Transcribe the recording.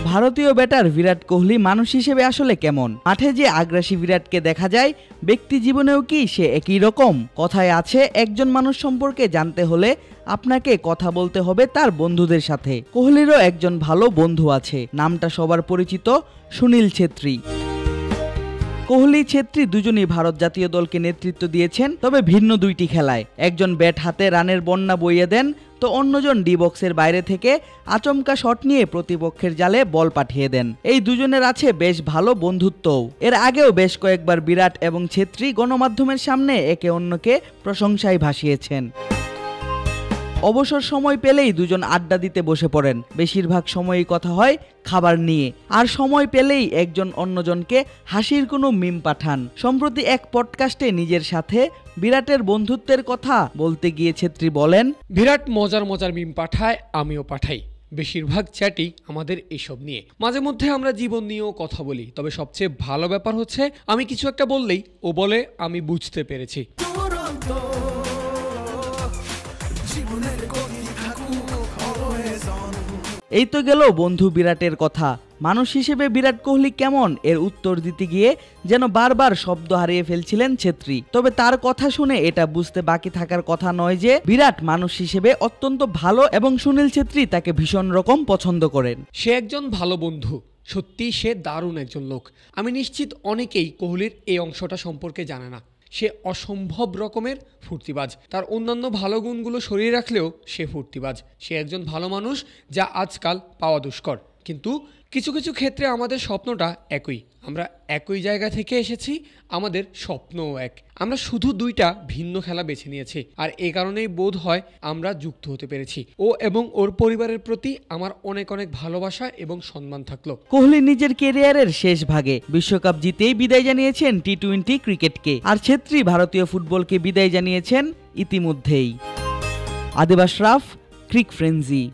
ভারতীয় ব্যাটার বিরাট কোহলি মানুষ হিসেবে আসলে কেমন? মাঠে যে আগ্রাসী বিরাটকে দেখা যায়, ব্যক্তি জীবনেও কি সে একই রকম? কথায় আছে, একজন মানুষ সম্পর্কে জানতে হলে আপনাকে কথা বলতে হবে তার বন্ধুদের সাথে। কোহলিরও একজন ভালো বন্ধু আছে, নামটা সবার পরিচিত, সুনীল ছেত্রী। কোহলি ছেত্রী দুজনই ভারত জাতীয় দলকে নেতৃত্ব দিয়েছেন, তবে ভিন্ন দুইটি খেলায়। একজন ব্যাট হাতে রানের বন্যা বইয়ে দেন, তো অন্যজন ডি বক্সের বাইরে থেকে আচমকা শট নিয়ে প্রতিপক্ষের জালে বল পাঠিয়ে দেন। এই দুজনের আছে বেশ ভালো বন্ধুত্বও। এর আগেও বেশ কয়েকবার বিরাট এবং ছেত্রী গণমাধ্যমের সামনে একে অন্যকে প্রশংসায় ভাসিয়েছেন। অবসর সময় পেলেই দুজন আড্ডা দিতে বসে পড়েন। বেশিরভাগ সময়ই কথা হয় খাবার নিয়ে, আর সময় পেলেই একজন অন্যজনকে হাসির কোনো মিম পাঠান। সম্প্রতি এক পডকাস্টে নিজের সাথে বিরাটের বন্ধুত্বের কথা বলতে গিয়ে ছেত্রী বলেন, বিরাট মজার মজার মিম পাঠায়, আমিও পাঠাই। বেশিরভাগ চ্যাটই আমাদের এসব নিয়ে। মাঝে মধ্যে আমরা জীবন নিয়েও কথা বলি, তবে সবচেয়ে ভালো ব্যাপার হচ্ছে আমি কিছু একটা বললেই ও বলে আমি বুঝতে পেরেছি। এই তো গেল বন্ধু বিরাটের কথা। মানুষ হিসেবে বিরাট কোহলি কেমন এর উত্তর দিতে গিয়ে যেন বারবার শব্দ হারিয়ে ফেলছিলেন ছেত্রী। তবে তার কথা শুনে এটা বুঝতে বাকি থাকার কথা নয় যে বিরাট মানুষ হিসেবে অত্যন্ত ভালো এবং সুনীল ছেত্রী তাকে ভীষণ রকম পছন্দ করেন। সে একজন ভালো বন্ধু, সত্যি সে দারুণ একজন লোক। আমি নিশ্চিত অনেকেই কোহলির এই অংশটা সম্পর্কে জানে না। সে অসম্ভব রকমের ফুর্তিবাজ। তার অন্যান্য ভালো গুণগুলো সরিয়ে রাখলেও সে ফুর্তিবাজ। সে একজন ভালো মানুষ, যা আজকাল পাওয়া দুষ্কর। কিন্তু কিছু কিছু ক্ষেত্রে আমাদের স্বপ্নটা একই। আমরা একই জায়গা থেকে এসেছি, আমাদের স্বপ্নও এক। আমরা শুধু দুইটা ভিন্ন খেলা বেছে নিয়েছি, আর এই কারণেই বোধ হয় আমরা যুক্ত হতে পেরেছি। ও এবং ওর পরিবারের প্রতি আমার অনেক অনেক ভালোবাসা এবং সম্মান থাকলো। কোহলি নিজের ক্যারিয়ারের শেষ ভাগে বিশ্বকাপ জিতেই বিদায় জানিয়েছেন টি-20 ক্রিকেটকে, আর ছেত্রী ভারতীয় ফুটবলকে বিদায় জানিয়েছেন ইতিমধ্যেই। আদিব আশরাফ, ক্রিক ফ্রেন্জি।